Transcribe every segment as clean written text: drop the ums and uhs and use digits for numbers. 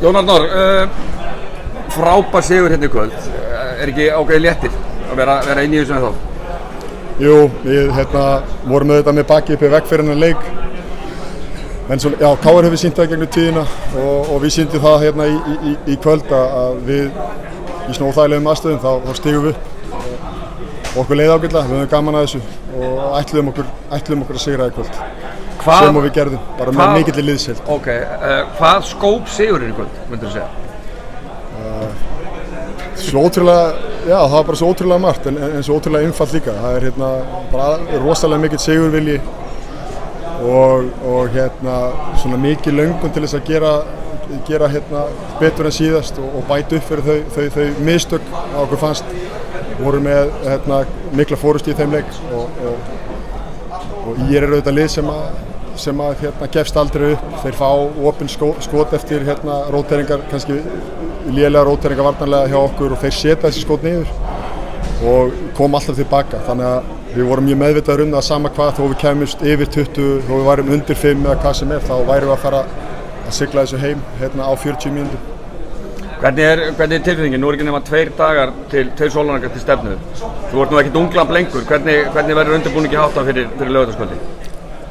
Jón Arnór, frábær sigur hérna í kvöld. Ekki ágæði léttir að vera inn í þessu ennþá? Jú, við vorum auðvitað með baki upp í vegg fyrir þennan leik. En svo, já, KR hefur sýnt það gegnum tíðina og við sýndum það hérna í kvöld að við í svona óþægilegum aðstöðum þá stigum við upp og okkur leið ágætlega, við höfum gaman að þessu og ætluðum okkur að sigra í kvöld. Sem og við gerðum, bara með mikilli liðsheild. Ok, hvað skóp sigurinn í kvöld, myndir þú segja? Svo ótrúlega, já, það var bara svo ótrúlega margt en svo ótrúlega einfalt líka. Það bara rosalega mikill sigurvilji og svona mikil löngun til þess að gera betur en síðast og bæta upp fyrir þau mistök að okkur fannst. Við vorum með mikla fórustu í þeim leik og ég auðvitað lið sem gefst aldrei upp. Þeir fá opin skot eftir róteringar, kannski lélega róteringar varnarlega hjá okkur og þeir setja þessi skot niður og koma alltaf tilbaka. Þannig að við vorum mjög meðvitaður það sama hvað, þó við kæmumst yfir 20, þó við værum undir 5 eða hvað sem þá værum við að fara að sigla þessu heim á 40 mínútum. Hvernig er tilfinningin? Nú ekki nema 2 dagar til 2 sólarhringar til stefnu. Þú ert nú ekkert unglamb lengur. Hvernig verður undirbúningi háttað fyrir laugardagskvöldi?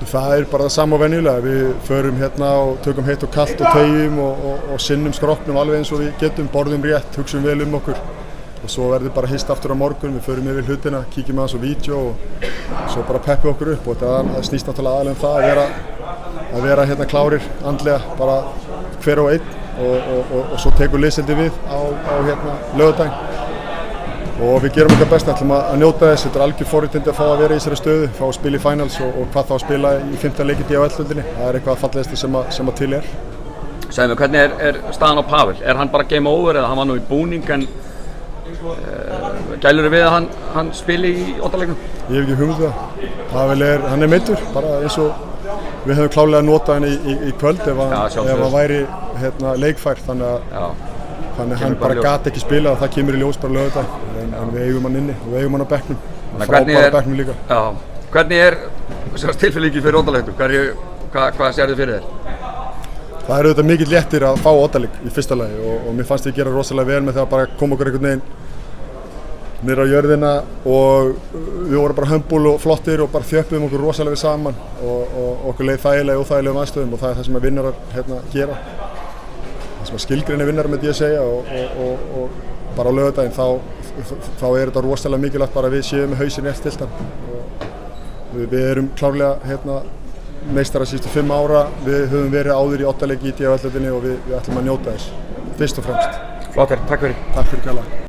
Það bara það sama og venjulega. Við förum og tökum heitt og kalt og tegjum og sinnum skrokknum alveg eins og við getum, borðum rétt, hugsum vel okkur. Og svo verður bara hist aftur á morgun, við förum yfir hlutina, kíkjum aðeins á vídeo og svo bara peppum okkur upp. Og það snýst náttúrulega aðeins það að vera klárir andlega, bara hver og einn. Og svo tekur liðsheildin við á laugardaginn og við gerum okkar best, ætlum að njóta þess. Þetta algjör forréttindi að fá að vera í þessari stöðu, fá að spila í finals og hvað þá að spila í 5. leik í DHL-deildinni. Það eitthvað fallegasta sem til er. Segðu mig, hvernig er staðan á Pavel? Er hann bara game over eða hann var nú í búning en gælurðu við að hann spili í oddaleiknum? Ég hef ekki hugmynd það. Pavel hann er meiddur, bara eins og við höfum klárlega notað hann í kvöld ef hann væri leikfær, þannig hann bara gat ekki spila og það kemur í ljós bara laugardaginn, en við eigum hann inni og við eigum hann á bekknum, frábæra bekknum líka. Já, hvernig er tilfinningin fyrir oddaleiknum? Hvað sérðu fyrir þér? Það auðvitað mikill léttir að fá oddaleik í fyrsta lagi og mér fannst við gera rosalega vel með það að bara koma okkur einhvern veginn niður á jörðina og við vorum bara humble og flottir og bara þjöppuðum okkur rosalega við saman og okkur leið þægilega í óþægilegum aðstöðum og það er það sem vinnarar gera. Það sem skilgreinir vinnarar með því að segja og bara á laugardaginn þá er þetta rosalega mikilvægt bara að við séum með hausinn rétt stiltan. Við erum klárlega meistarar síðustu 5 ára, við höfum verið áður í 8 leiki í DHL-deildinni og við ætlum að njóta þess, fyrst og fremst. Flott, takk fyrir. Takk fyrir kærlega.